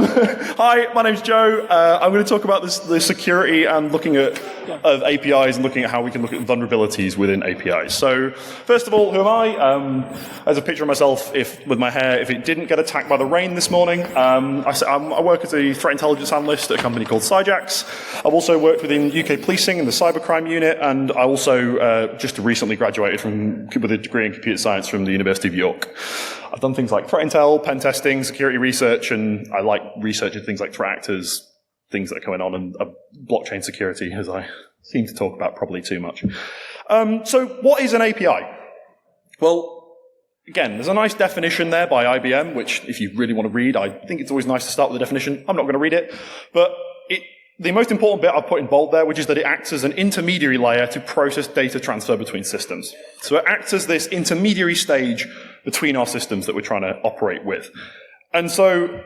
Hi, my name's Joe. I'm going to talk about the security and looking at of APIs and looking at how we can look at vulnerabilities within APIs. So, first of all, who am I? As a picture of myself with my hair, if it didn't get attacked by the rain this morning. I work as a threat intelligence analyst at a company called Cyjax. I've also worked within UK policing in the cybercrime unit, and I also just recently graduated with a degree in computer science from the University of York. I've done things like threat intel, pen testing, security research, and I like researching things like threat actors, things that are going on in blockchain security, as I seem to talk about probably too much. So what is an API? Well, again, there's a nice definition there by IBM, which if you really want to read, I think it's always nice to start with the definition. I'm not going to read it, but the most important bit I've put in bold there, which is that it acts as an intermediary layer to process data transfer between systems. So it acts as this intermediary stage between our systems that we're trying to operate with. And so,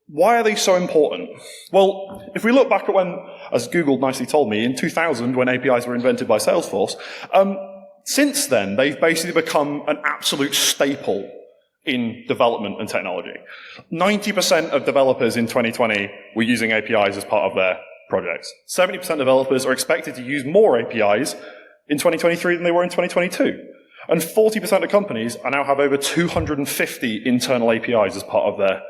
why are they so important? Well, if we look back at when, as Google nicely told me, in 2000, when APIs were invented by Salesforce, since then, they've basically become an absolute staple in development and technology. 90% of developers in 2020 were using APIs as part of their projects. 70% of developers are expected to use more APIs in 2023 than they were in 2022. And 40% of companies now have over 250 internal APIs as part of their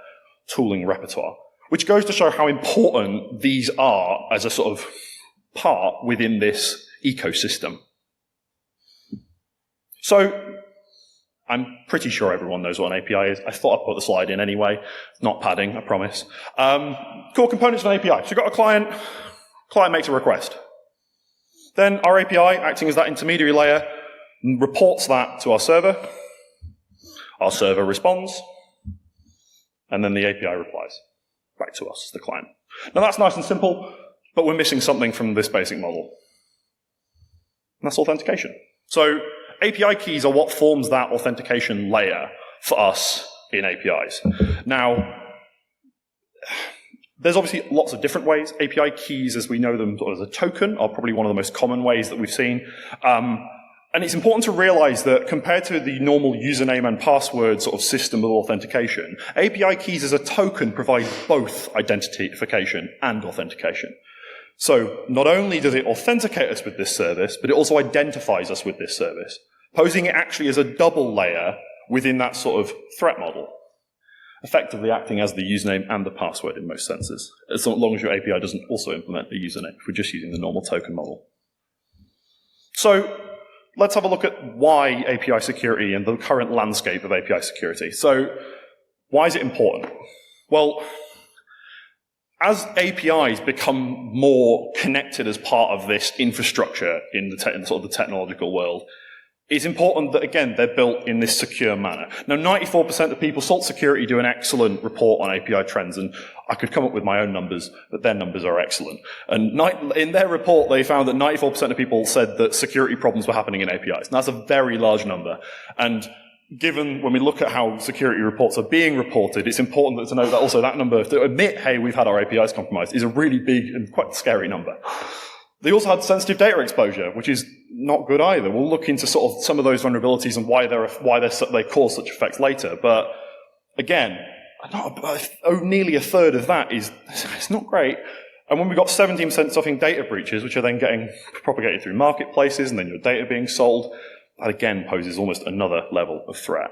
tooling repertoire, which goes to show how important these are as a sort of part within this ecosystem. So, I'm pretty sure everyone knows what an API is. I thought I'd put the slide in anyway. It's not padding, I promise. Core components of an API. So you've got a client makes a request. Then our API, acting as that intermediary layer, reports that to our server. Our server responds. And then the API replies back to us, the client. Now that's nice and simple, but we're missing something from this basic model. And that's authentication. So API keys are what forms that authentication layer for us in APIs. Now, there's obviously lots of different ways. API keys, as we know them as a token, are probably one of the most common ways that we've seen. And it's important to realize that compared to the normal username and password sort of system of authentication, API keys as a token provide both identification and authentication. So not only does it authenticate us with this service, but it also identifies us with this service, posing it actually as a double layer within that sort of threat model, effectively acting as the username and the password in most senses, as long as your API doesn't also implement a username, if we're just using the normal token model. So let's have a look at why API security and the current landscape of API security. So why is it important? Well, as APIs become more connected as part of this infrastructure in the sort of the technological world, it's important that, again, they're built in this secure manner. Now, 94% of people, Salt Security, do an excellent report on API trends, and I could come up with my own numbers, but their numbers are excellent. And in their report, they found that 94% of people said that security problems were happening in APIs. And that's a very large number. And given when we look at how security reports are being reported, it's important to note that also that number, to admit, hey, we've had our APIs compromised, is a really big and quite scary number. They also had sensitive data exposure, which is not good either. We'll look into sort of some of those vulnerabilities and why they cause such effects later. But again, nearly a third of that it's not great. And when we've got 17% suffering data breaches, which are then getting propagated through marketplaces and then your data being sold, that again poses almost another level of threat.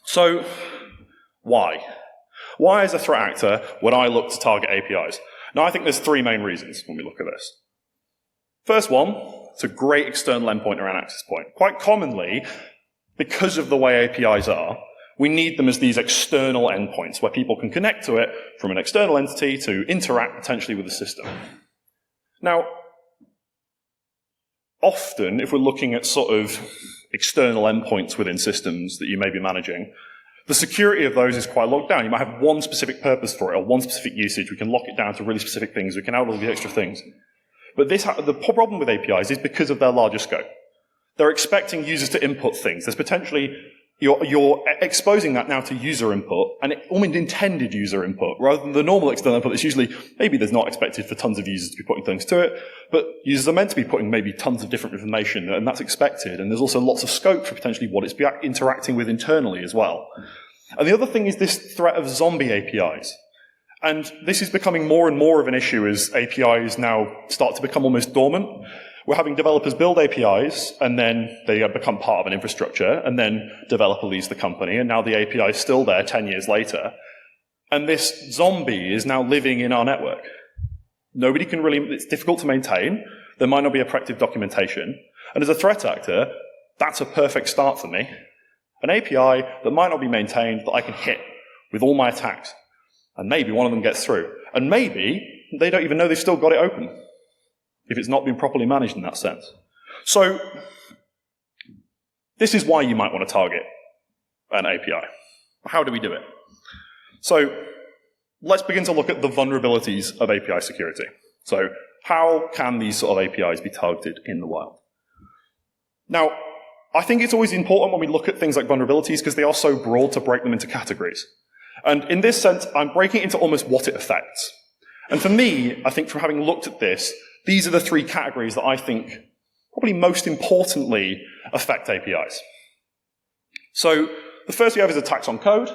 So, why? Why as a threat actor would I look to target APIs? Now, I think there's three main reasons when we look at this. First one, it's a great external endpoint or an access point. Quite commonly, because of the way APIs are, we need them as these external endpoints where people can connect to it from an external entity to interact potentially with the system. Now, often, if we're looking at sort of external endpoints within systems that you may be managing, the security of those is quite locked down. You might have one specific purpose for it or one specific usage. We can lock it down to really specific things. We can add all the extra things. But the problem with APIs is because of their larger scope. They're expecting users to input things. There's potentially, you're exposing that now to user input, and almost intended user input, rather than the normal external input that's usually, maybe there's not expected for tons of users to be putting things to it, but users are meant to be putting maybe tons of different information, and that's expected, and there's also lots of scope for potentially what it's interacting with internally as well. And the other thing is this threat of zombie APIs. And this is becoming more and more of an issue as APIs now start to become almost dormant. We're having developers build APIs, and then they become part of an infrastructure, and then developer leaves the company, and now the API is still there 10 years later. And this zombie is now living in our network. Nobody can really, it's difficult to maintain. There might not be effective documentation. And as a threat actor, that's a perfect start for me. An API that might not be maintained that I can hit with all my attacks. And maybe one of them gets through. And maybe they don't even know they've still got it open, if it's not been properly managed in that sense. So this is why you might want to target an API. How do we do it? So let's begin to look at the vulnerabilities of API security. So how can these sort of APIs be targeted in the wild? Now, I think it's always important when we look at things like vulnerabilities because they are so broad to break them into categories. And in this sense, I'm breaking it into almost what it affects. And for me, I think from having looked at this, these are the three categories that I think probably most importantly affect APIs. So the first we have is attacks on code,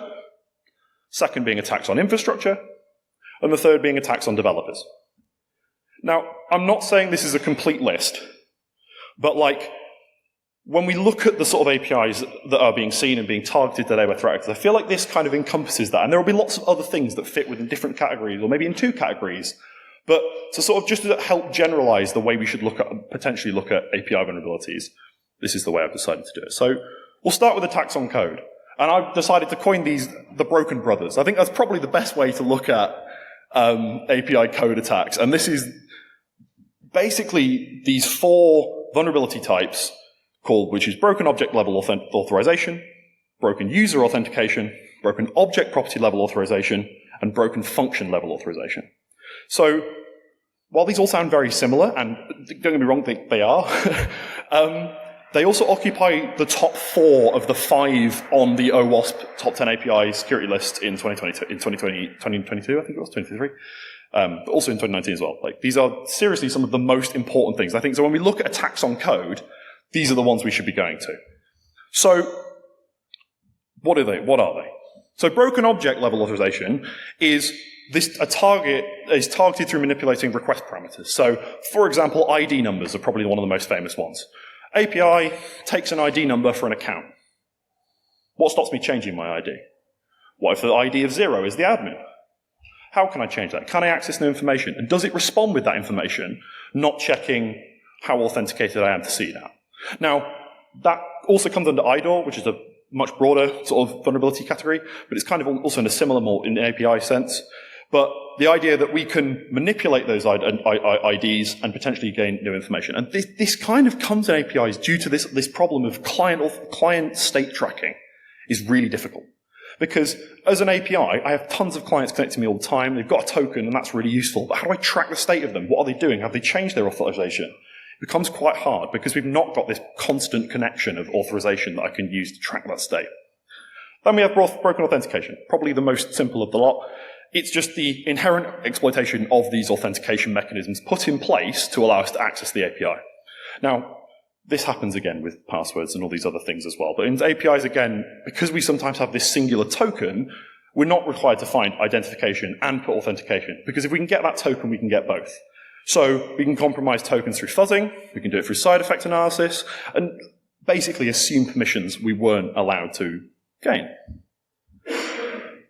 second being attacks on infrastructure, and the third being attacks on developers. Now, I'm not saying this is a complete list, but like, when we look at the sort of APIs that are being seen and being targeted today by threat actors, I feel like this kind of encompasses that. And there will be lots of other things that fit within different categories, or maybe in two categories. But to sort of just to help generalize the way we should potentially look at API vulnerabilities, this is the way I've decided to do it. So we'll start with attacks on code. And I've decided to coin these the broken brothers. I think that's probably the best way to look at API code attacks. And this is basically these four vulnerability types which is broken object level authorization, broken user authentication, broken object property level authorization, and broken function level authorization. So while these all sound very similar, and don't get me wrong, they are, they also occupy the top 4 of the 5 on the OWASP top 10 API security list in 2022, I think it was, 2023. But also in 2019 as well. Like, these are seriously some of the most important things. I think so when we look at attacks on code, these are the ones we should be going to. So what are they? So broken object level authorization is targeted through manipulating request parameters. So, for example, ID numbers are probably one of the most famous ones. API takes an ID number for an account. What stops me changing my ID? What if the ID of 0 is the admin? How can I change that? Can I access new information? And does it respond with that information, not checking how authenticated I am to see that? Now, that also comes under IDOR, which is a much broader sort of vulnerability category, but it's kind of also in a similar, more in the API sense. But the idea that we can manipulate those IDs and potentially gain new information. And this kind of comes in APIs due to this problem of client state tracking is really difficult. Because as an API, I have tons of clients connecting to me all the time. They've got a token, and that's really useful. But how do I track the state of them? What are they doing? Have they changed their authorization? It becomes quite hard because we've not got this constant connection of authorization that I can use to track that state. Then we have broken authentication, probably the most simple of the lot. It's just the inherent exploitation of these authentication mechanisms put in place to allow us to access the API. Now, this happens again with passwords and all these other things as well. But in APIs, again, because we sometimes have this singular token, we're not required to find identification and put authentication. Because if we can get that token, we can get both. So we can compromise tokens through fuzzing, we can do it through side effect analysis, and basically assume permissions we weren't allowed to gain.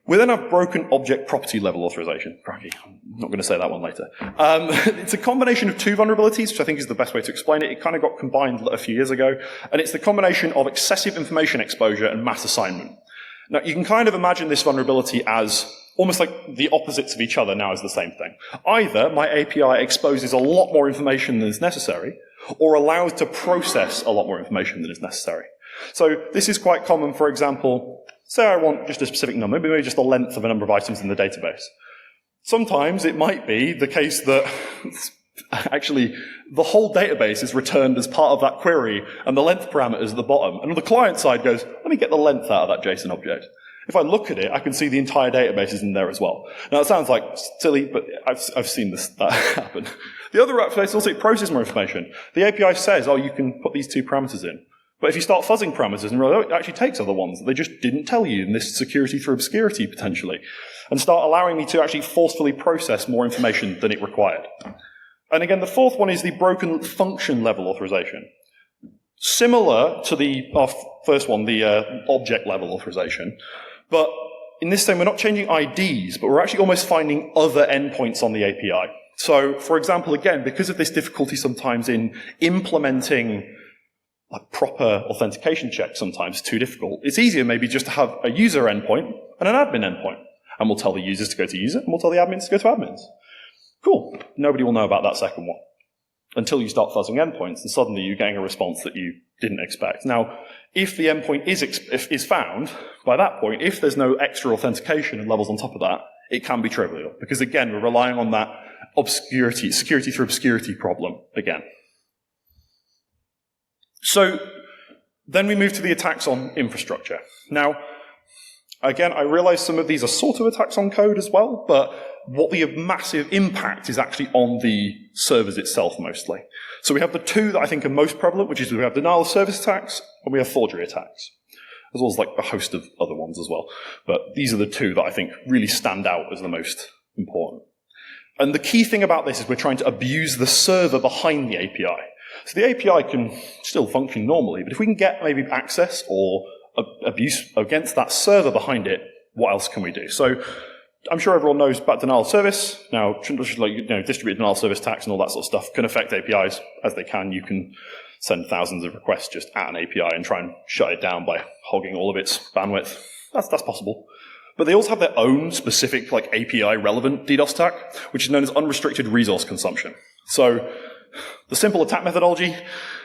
We then have broken object property level authorization. Cracky, I'm not going to say that one later. It's a combination of two vulnerabilities, which I think is the best way to explain it. It kind of got combined a few years ago, and it's the combination of excessive information exposure and mass assignment. Now, you can kind of imagine this vulnerability as almost like the opposites of each other now as the same thing. Either my API exposes a lot more information than is necessary, or allows to process a lot more information than is necessary. So this is quite common, for example, say I want just a specific number, maybe just the length of a number of items in the database. Sometimes it might be the case that actually the whole database is returned as part of that query, and the length parameter is at the bottom. And on the client side goes, let me get the length out of that JSON object. If I look at it, I can see the entire database is in there as well. Now, it sounds like silly, but I've seen that happen. The other application also processes more information. The API says, oh, you can put these two parameters in. But if you start fuzzing parameters and realize, oh, it actually takes other ones that they just didn't tell you in this security through obscurity, potentially, and start allowing me to actually forcefully process more information than it required. And again, the fourth one is the broken function level authorization. Similar to our first one, the object level authorization, but in this thing, we're not changing IDs, but we're actually almost finding other endpoints on the API. So, for example, again, because of this difficulty sometimes in implementing a proper authentication check, sometimes too difficult, it's easier maybe just to have a user endpoint and an admin endpoint. And we'll tell the users to go to user, and we'll tell the admins to go to admins. Cool. Nobody will know about that second one until you start fuzzing endpoints, and suddenly you're getting a response that you didn't expect. Now, if the endpoint is found, by that point, if there's no extra authentication and levels on top of that, it can be trivial. Because again, we're relying on that obscurity, security through obscurity problem again. So then we move to the attacks on infrastructure. Now, again, I realize some of these are sort of attacks on code as well, but what the massive impact is actually on the servers itself mostly. So we have the two that I think are most prevalent, which is we have denial of service attacks and we have forgery attacks, as well as like a host of other ones as well. But these are the two that I think really stand out as the most important. And the key thing about this is we're trying to abuse the server behind the API. So the API can still function normally, but if we can get maybe access or abuse against that server behind it, what else can we do? So I'm sure everyone knows about denial of service. Now, distributed denial of service attacks and all that sort of stuff can affect APIs as they can. You can send thousands of requests just at an API and try and shut it down by hogging all of its bandwidth. That's possible. But they also have their own specific API-relevant DDoS attack, which is known as unrestricted resource consumption. So the simple attack methodology,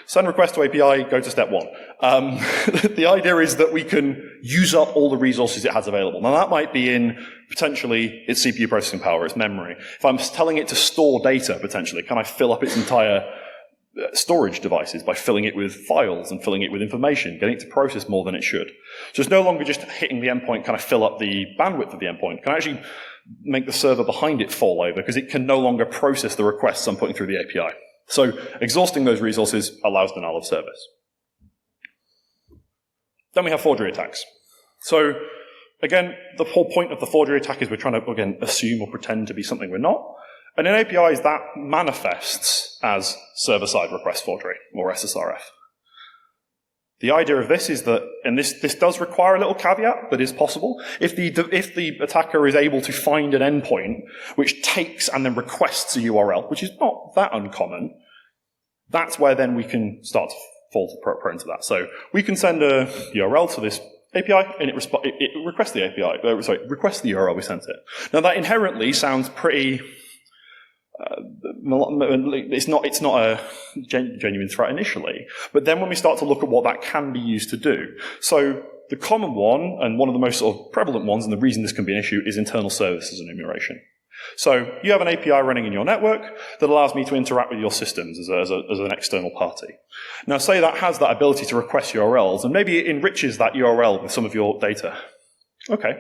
send request to API, go to step one. The idea is that we can use up all the resources it has available. Now that might be in potentially its CPU processing power, its memory. If I'm telling it to store data, potentially, can I fill up its entire storage devices by filling it with files and filling it with information, getting it to process more than it should? So it's no longer just hitting the endpoint, kind of fill up the bandwidth of the endpoint. Can I actually make the server behind it fall over because it can no longer process the requests I'm putting through the API. So exhausting those resources allows denial of service. Then we have forgery attacks. So again, the whole point of the forgery attack is we're trying to, again, assume or pretend to be something we're not. And in APIs, that manifests as server-side request forgery, or SSRF. The idea of this is that, and this does require a little caveat, but is possible, if the attacker is able to find an endpoint which takes and then requests a URL, which is not that uncommon, that's where then we can start to fall prone to that. So we can send a URL to this API, and it requests the API, requests the URL we sent it. Now that inherently sounds pretty, it's not a genuine threat initially, but then when we start to look at what that can be used to do. So the common one, and one of the most sort of prevalent ones, and the reason this can be an issue, is internal services enumeration. So you have an API running in your network that allows me to interact with your systems as an external party. Now say that has that ability to request URLs, and maybe it enriches that URL with some of your data. Okay.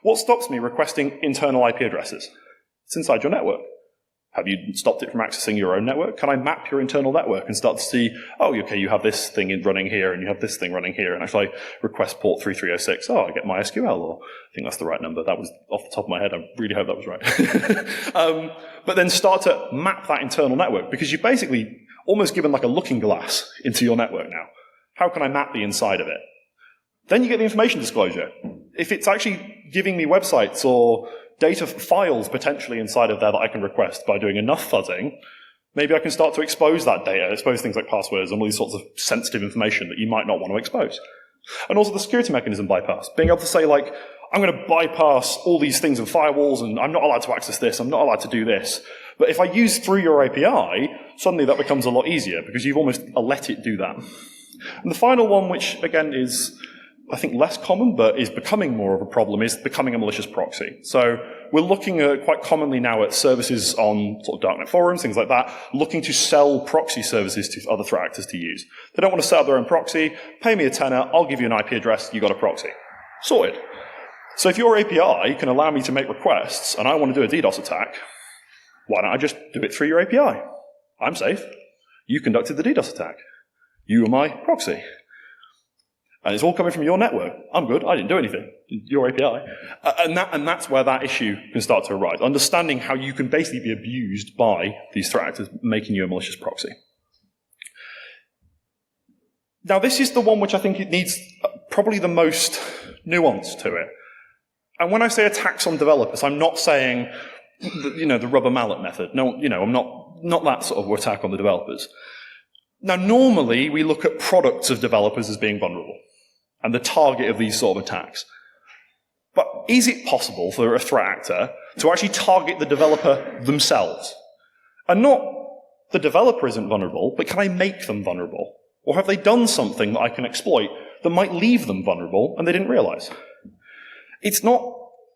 What stops me requesting internal IP addresses? It's inside your network. Have you stopped it from accessing your own network? Can I map your internal network and start to see, oh, okay, you have this thing running here and you have this thing running here, and actually I request port 3306. Oh, I get MySQL, or I think that's the right number. That was off the top of my head. I really hope that was right. But then start to map that internal network, because you've basically almost given like a looking glass into your network now. How can I map the inside of it? Then you get the information disclosure. If it's actually giving me websites or data files potentially inside of there that I can request by doing enough fuzzing, maybe I can start to expose that data, expose things like passwords and all these sorts of sensitive information that you might not want to expose. And also the security mechanism bypass, being able to say, like, I'm going to bypass all these things and firewalls, and I'm not allowed to access this, I'm not allowed to do this. But if I use through your API, suddenly that becomes a lot easier, because you've almost let it do that. And the final one, which again is, I think, less common, but is becoming more of a problem, is becoming a malicious proxy. So we're looking at quite commonly now at services on sort of darknet forums, things like that, looking to sell proxy services to other threat actors to use. They don't want to set up their own proxy. Pay me a tenner, I'll give you an IP address, you got a proxy. Sorted. So if your API can allow me to make requests and I want to do a DDoS attack, why don't I just do it through your API? I'm safe. You conducted the DDoS attack. You are my proxy. And it's all coming from your network. I'm good. I didn't do anything. Your API. And that's where that issue can start to arise. Understanding how you can basically be abused by these threat actors making you a malicious proxy. Now, this is the one which I think it needs probably the most nuance to it. And when I say attacks on developers, I'm not saying, the rubber mallet method. No, I'm not that sort of attack on the developers. Now, normally, we look at products of developers as being vulnerable and the target of these sort of attacks. But is it possible for a threat actor to actually target the developer themselves? And not the developer isn't vulnerable, but can I make them vulnerable? Or have they done something that I can exploit that might leave them vulnerable and they didn't realize? It's not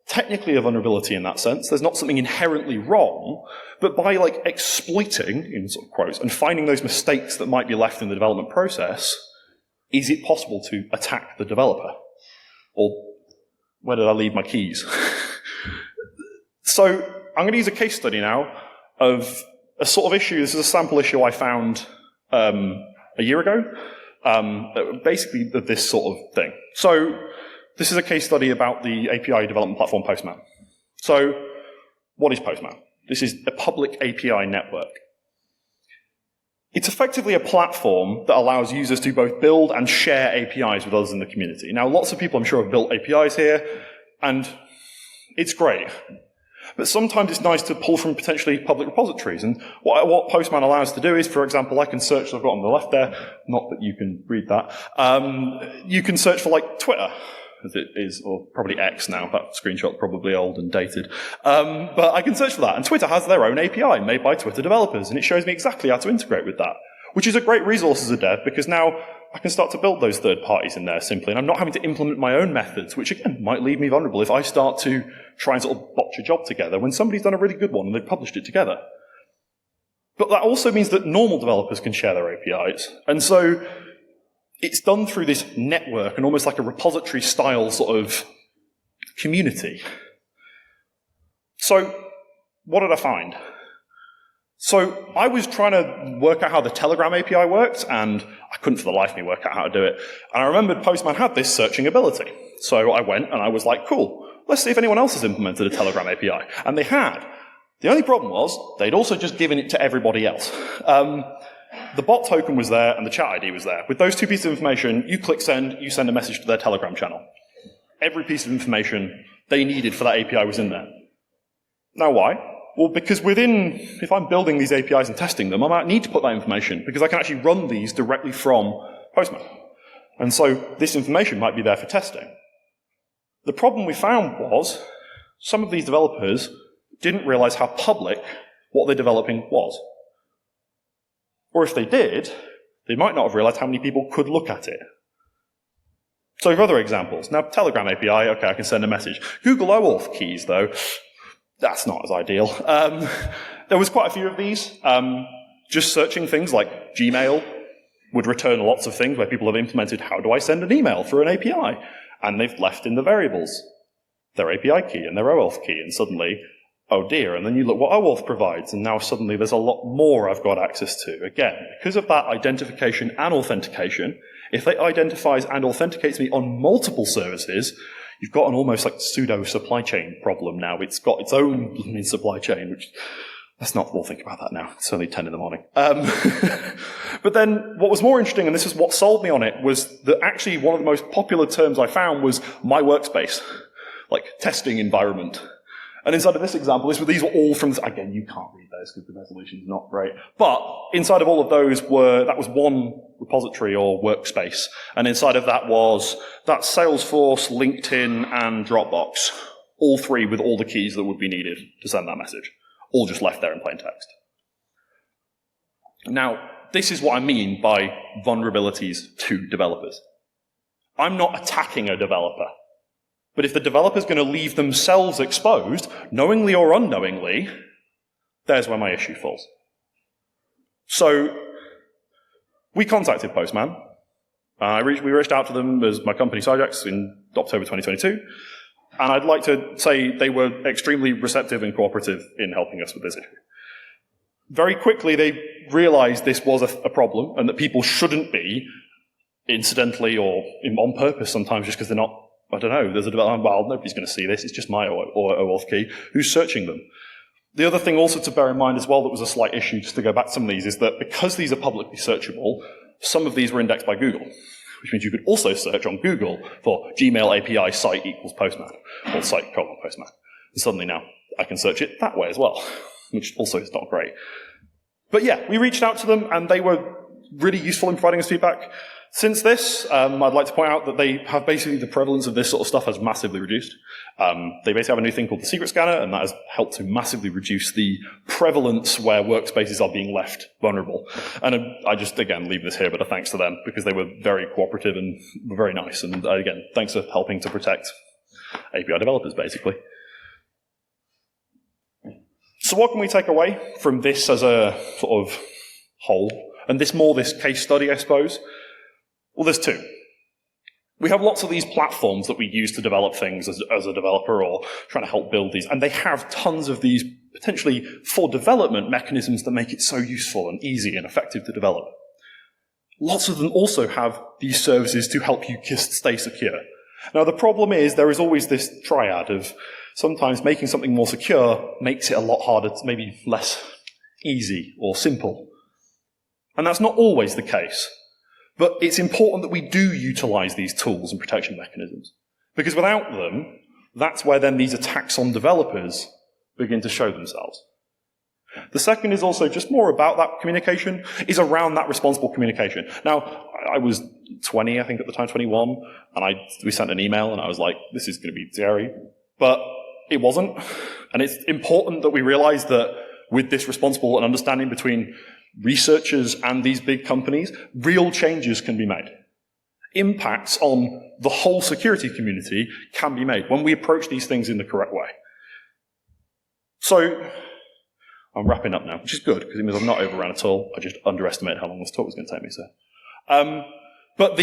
technically a vulnerability in that sense. There's not something inherently wrong, but by exploiting, in sort of quotes, and finding those mistakes that might be left in the development process, is it possible to attack the developer? Or where did I leave my keys? So I'm going to use a case study now of a sort of issue. This is a sample issue I found a year ago, basically this sort of thing. So this is a case study about the API development platform Postman. So what is Postman? This is a public API network. It's effectively a platform that allows users to both build and share APIs with others in the community. Now, lots of people, I'm sure, have built APIs here, and it's great. But sometimes it's nice to pull from potentially public repositories. And what Postman allows us to do is, for example, I can search, I've got on the left there, not that you can read that, you can search for Twitter, as it is, or probably X now, that screenshot's probably old and dated. But I can search for that, and Twitter has their own API made by Twitter developers, and it shows me exactly how to integrate with that, which is a great resource as a dev, because now I can start to build those third parties in there simply, and I'm not having to implement my own methods, which again might leave me vulnerable if I start to try and sort of botch a job together when somebody's done a really good one and they've published it together. But that also means that normal developers can share their APIs, and so it's done through this network and almost like a repository style sort of community. So what did I find? So I was trying to work out how the Telegram API worked, and I couldn't for the life of me work out how to do it. And I remembered Postman had this searching ability. So I went and I was like, cool, let's see if anyone else has implemented a Telegram API. And they had. The only problem was they'd also just given it to everybody else. The bot token was there and the chat ID was there. With those two pieces of information, you click send, you send a message to their Telegram channel. Every piece of information they needed for that API was in there. Now why? Well, because if I'm building these APIs and testing them, I might need to put that information because I can actually run these directly from Postman. And so this information might be there for testing. The problem we found was some of these developers didn't realize how public what they're developing was. Or if they did, they might not have realized how many people could look at it. So we have other examples. Now, Telegram API, okay, I can send a message. Google OAuth keys, though, that's not as ideal. There was quite a few of these. Just searching things like Gmail would return lots of things where people have implemented, how do I send an email through an API? And they've left in the variables their API key and their OAuth key, and suddenly, oh dear, and then you look what OAuth provides, and now suddenly there's a lot more I've got access to. Again, because of that identification and authentication, if it identifies and authenticates me on multiple services, you've got an almost like pseudo supply chain problem now. It's got its own supply chain, which, we'll think about that now. It's only 10 in the morning. But then what was more interesting, and this is what sold me on it, was that actually one of the most popular terms I found was my workspace, like testing environment. And inside of this example, these were all from, again, you can't read those because the resolution's not great. But inside of all of those that was one repository or workspace. And inside of that was Salesforce, LinkedIn, and Dropbox. All three with all the keys that would be needed to send that message. All just left there in plain text. Now, this is what I mean by vulnerabilities to developers. I'm not attacking a developer. But if the developer's going to leave themselves exposed, knowingly or unknowingly, there's where my issue falls. So we contacted Postman. We reached out to them as my company, Syjax, in October 2022. And I'd like to say they were extremely receptive and cooperative in helping us with this issue. Very quickly, they realized this was a problem and that people shouldn't be incidentally or on purpose sometimes just because they're not, I don't know, there's a development, well, nobody's going to see this, it's just my OAuth key, who's searching them? The other thing also to bear in mind as well that was a slight issue, just to go back to some of these, is that because these are publicly searchable, some of these were indexed by Google, which means you could also search on Google for Gmail API site equals postman, or site colon postman. And suddenly now I can search it that way as well, which also is not great. But yeah, we reached out to them and they were really useful in providing us feedback. Since this, I'd like to point out that they have basically the prevalence of this sort of stuff has massively reduced. They basically have a new thing called the secret scanner, and that has helped to massively reduce the prevalence where workspaces are being left vulnerable. And I just, again, leave this here, but a thanks to them, because they were very cooperative and very nice. And again, thanks for helping to protect API developers, basically. So what can we take away from this as a sort of whole? And this case study, I suppose. Well, there's two. We have lots of these platforms that we use to develop things as a developer or trying to help build these, and they have tons of these potentially for development mechanisms that make it so useful and easy and effective to develop. Lots of them also have these services to help you stay secure. Now, the problem is there is always this triad of sometimes making something more secure makes it a lot harder, maybe less easy or simple. And that's not always the case. But it's important that we do utilize these tools and protection mechanisms. Because without them, that's where then these attacks on developers begin to show themselves. The second is also just more about that communication, is around that responsible communication. Now, I was 20, I think at the time, 21, and we sent an email and I was like, this is going to be scary. But it wasn't. And it's important that we realize that with this responsible and understanding between researchers and these big companies, real changes can be made. Impacts on the whole security community can be made when we approach these things in the correct way. So, I'm wrapping up now, which is good, because it means I'm not overrun at all. I just underestimated how long this talk was going to take me, so. But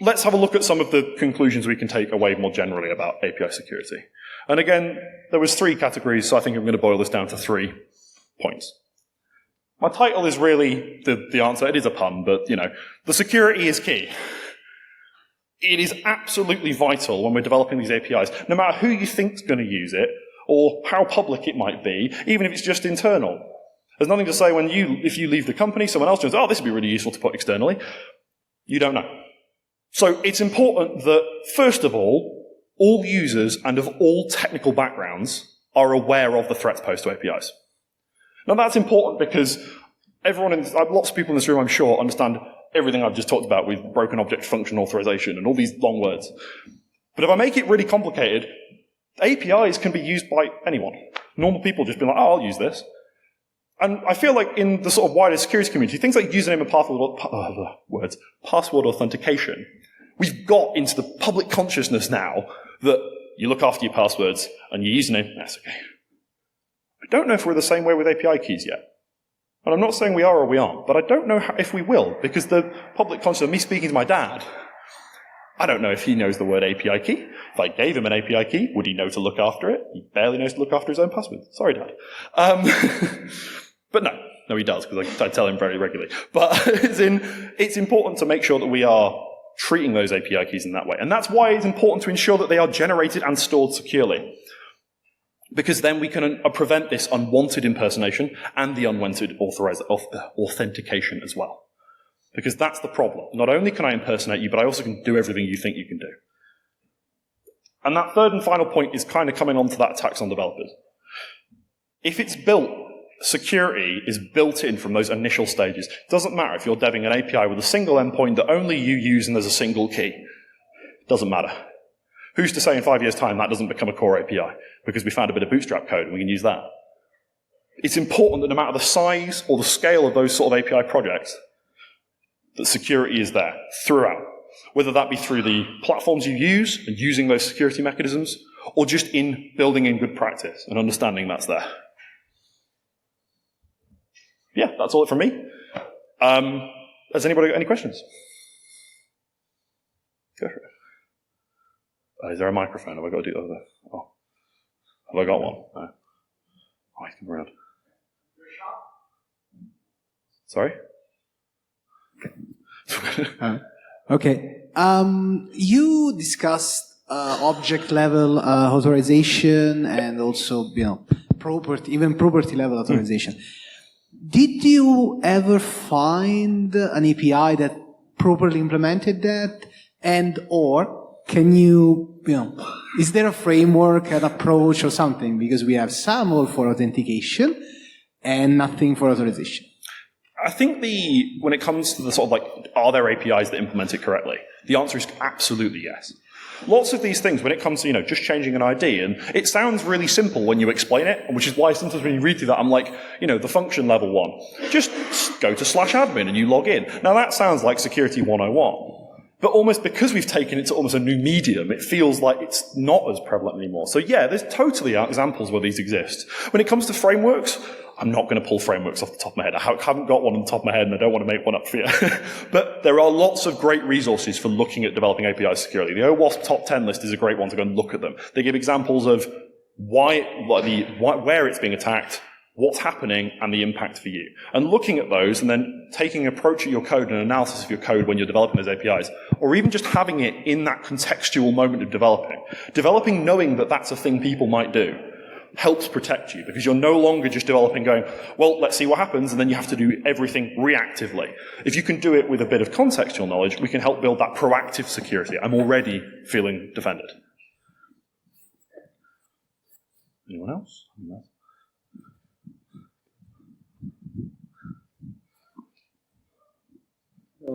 let's have a look at some of the conclusions we can take away more generally about API security. And again, there was 3 categories, so I think I'm going to boil this down to 3 points. My title is really the answer. It is a pun, but, the security is key. It is absolutely vital when we're developing these APIs, no matter who you think is going to use it, or how public it might be, even if it's just internal. There's nothing to say if you leave the company, someone else says, oh, this would be really useful to put externally. You don't know. So it's important that, first of all users and of all technical backgrounds are aware of the threats posed to APIs. Now that's important because lots of people in this room, I'm sure, understand everything I've just talked about with broken object function authorization and all these long words. But if I make it really complicated, APIs can be used by anyone. Normal people just be like, oh, I'll use this. And I feel like in the sort of wider security community, things like username and password authentication, we've got into the public consciousness now that you look after your passwords and your username, that's okay. I don't know if we're the same way with API keys yet. And I'm not saying we are or we aren't, but I don't know if we will, because the public consciousness, me speaking to my dad, I don't know if he knows the word API key. If I gave him an API key, would he know to look after it? He barely knows to look after his own password. Sorry, Dad. But no, he does, because I tell him very regularly. But it's important to make sure that we are treating those API keys in that way. And that's why it's important to ensure that they are generated and stored securely. Because then we can prevent this unwanted impersonation and the unwanted authentication as well. Because that's the problem. Not only can I impersonate you, but I also can do everything you think you can do. And that third and final point is kind of coming on to that attacks on developers. If it's built, security is built in from those initial stages. It doesn't matter if you're deving an API with a single endpoint that only you use and there's a single key. It doesn't matter. Who's to say in 5 years' time that doesn't become a core API? Because we found a bit of bootstrap code and we can use that. It's important that no matter the size or the scale of those sort of API projects, that security is there throughout. Whether that be through the platforms you use and using those security mechanisms, or just in building in good practice and understanding that's there. Yeah, that's all from me. Has anybody got any questions? Go for it. Is there a microphone? Have I got to do the other? Oh. Have I got one? No. Oh, he's come around. Sorry? Okay. You discussed object level authorization and also, property level authorization. Did you ever find an API that properly implemented that? And or can you, is there a framework, an approach or something? Because we have SAML for authentication and nothing for authorization. I think when it comes to the sort of like, are there APIs that implement it correctly? The answer is absolutely yes. Lots of these things, when it comes to, just changing an ID, and it sounds really simple when you explain it, which is why sometimes when you read through that, I'm like, the function level one, just go to /admin and you log in. Now that sounds like security 101, but almost because we've taken it to almost a new medium, it feels like it's not as prevalent anymore. So yeah, there's totally examples where these exist. When it comes to frameworks, I'm not going to pull frameworks off the top of my head. I haven't got one on the top of my head, and I don't want to make one up for you. But there are lots of great resources for looking at developing APIs securely. The OWASP top 10 list is a great one to go and look at them. They give examples of where it's being attacked, what's happening, and the impact for you. And looking at those, and then taking an approach at your code and analysis of your code when you're developing those APIs, or even just having it in that contextual moment of developing knowing that that's a thing people might do, helps protect you, because you're no longer just developing going, well, let's see what happens, and then you have to do everything reactively. If you can do it with a bit of contextual knowledge, we can help build that proactive security. I'm already feeling defended. Anyone else?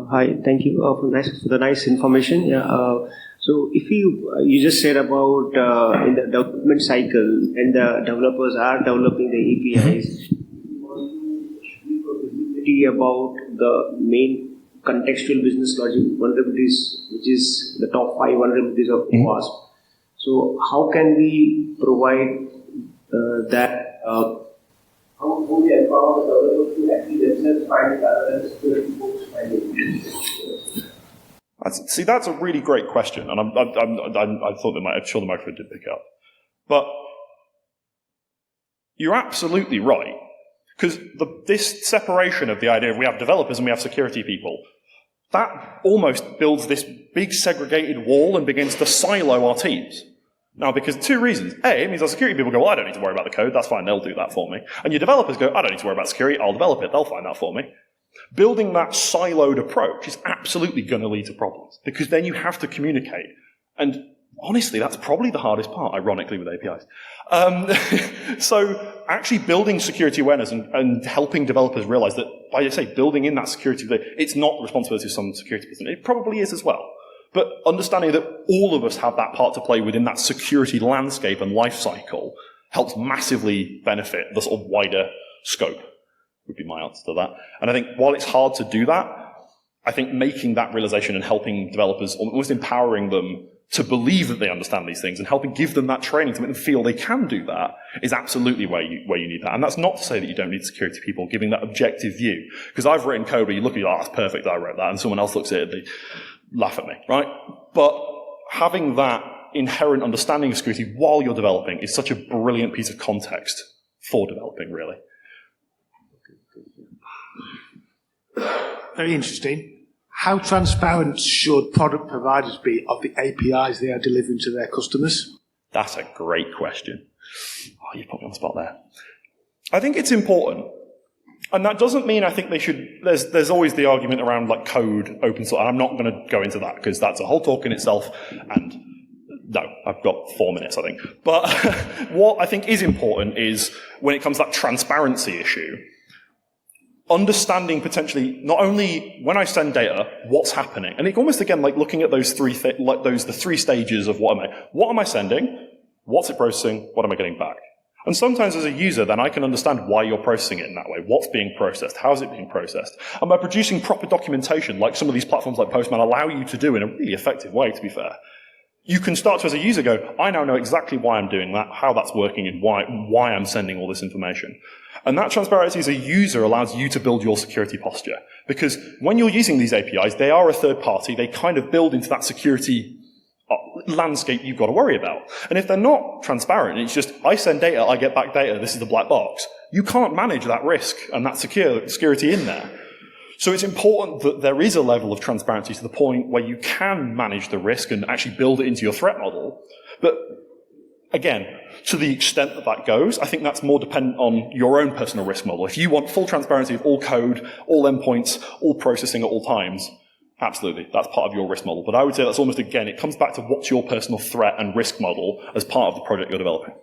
Hi, thank you for the nice information. So if you just said about in the development cycle and the developers are developing the APIs, visibility about the main contextual business logic vulnerabilities, which is the top 5 vulnerabilities of WASP. So how can we provide that? How do we empower the developers to actually themselves find it rather than security folks finding it? See, that's a really great question, and I thought I'm sure the microphone did pick up. But you're absolutely right, because this separation of the idea of we have developers and we have security people, that almost builds this big segregated wall and begins to silo our teams. Now, because 2 reasons. A, it means our security people go, well, I don't need to worry about the code, that's fine, they'll do that for me. And your developers go, I don't need to worry about security, I'll develop it, they'll find that for me. Building that siloed approach is absolutely going to lead to problems, because then you have to communicate. And honestly, that's probably the hardest part, ironically, with APIs. So actually building security awareness and helping developers realize that, by building in that security, it's not the responsibility of some security person. It probably is as well. But understanding that all of us have that part to play within that security landscape and life cycle helps massively benefit the sort of wider scope, would be my answer to that. And I think while it's hard to do that, I think making that realization and helping developers, almost empowering them to believe that they understand these things and helping give them that training to make them feel they can do that is absolutely where you need that. And that's not to say that you don't need security people giving that objective view. Because I've written code where you look at it, oh, that's perfect, I wrote that, and someone else looks at it and they laugh at me, right? But having that inherent understanding of security while you're developing is such a brilliant piece of context for developing, really. Very interesting. How transparent should product providers be of the APIs they are delivering to their customers? That's a great question. Oh, you put me on the spot there. I think it's important. And that doesn't mean I think they should, there's always the argument around like code, open source, and I'm not going to go into that because that's a whole talk in itself, and no, I've got 4 minutes, I think. But what I think is important is when it comes to that transparency issue, understanding potentially not only when I send data, what's happening, and it almost again like looking at those the 3 stages of what am I sending, what's it processing, what am I getting back. And sometimes as a user, then I can understand why you're processing it in that way. What's being processed? How is it being processed? And by producing proper documentation, like some of these platforms like Postman allow you to do in a really effective way, to be fair, you can start to, as a user, go, I now know exactly why I'm doing that, how that's working, and why I'm sending all this information. And that transparency as a user allows you to build your security posture. Because when you're using these APIs, they are a third party. They kind of build into that security landscape you've got to worry about. And if they're not transparent, it's just, I send data, I get back data, this is the black box, you can't manage that risk and that security in there. So it's important that there is a level of transparency to the point where you can manage the risk and actually build it into your threat model. But again, to the extent that that goes, I think that's more dependent on your own personal risk model. If you want full transparency of all code, all endpoints, all processing at all times, absolutely, that's part of your risk model. But I would say that's almost, again, it comes back to what's your personal threat and risk model as part of the project you're developing.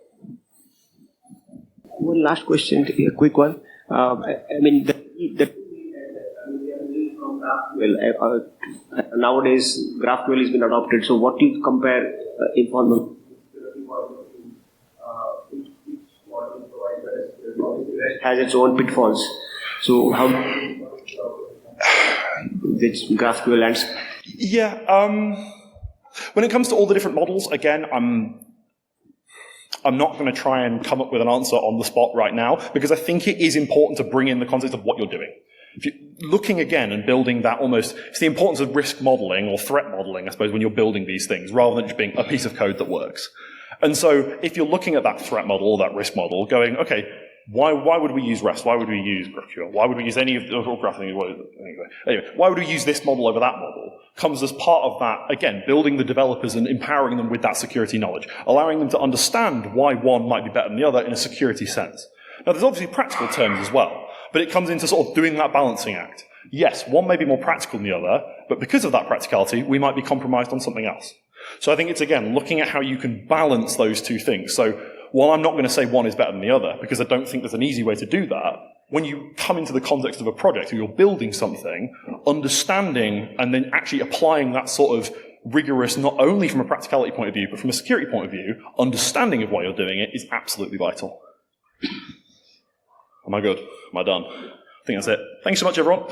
One last question, a quick one. I mean, nowadays GraphQL has been adopted. So what do you compare informal? Has its own pitfalls. So how which GraphQL lands? Yeah. When it comes to all the different models, again, I'm not going to try and come up with an answer on the spot right now, because I think it is important to bring in the context of what you're doing. If you're looking again and building that almost, it's the importance of risk modeling or threat modeling, I suppose, when you're building these things, rather than just being a piece of code that works. And so if you're looking at that threat model or that risk model, going, okay, why would we use REST? Why would we use GraphQL? Why would we use any of the anyway, why would we use this model over that model? Comes as part of that, again, building the developers and empowering them with that security knowledge, allowing them to understand why one might be better than the other in a security sense. Now, there's obviously practical terms as well, but it comes into sort of doing that balancing act. Yes, one may be more practical than the other, but because of that practicality, we might be compromised on something else. So I think it's, again, looking at how you can balance those two things. So while I'm not going to say one is better than the other, because I don't think there's an easy way to do that, when you come into the context of a project or you're building something, understanding and then actually applying that sort of rigorous, not only from a practicality point of view, but from a security point of view, understanding of why you're doing it is absolutely vital. Am I good? Am I done? I think that's it. Thanks so much, everyone.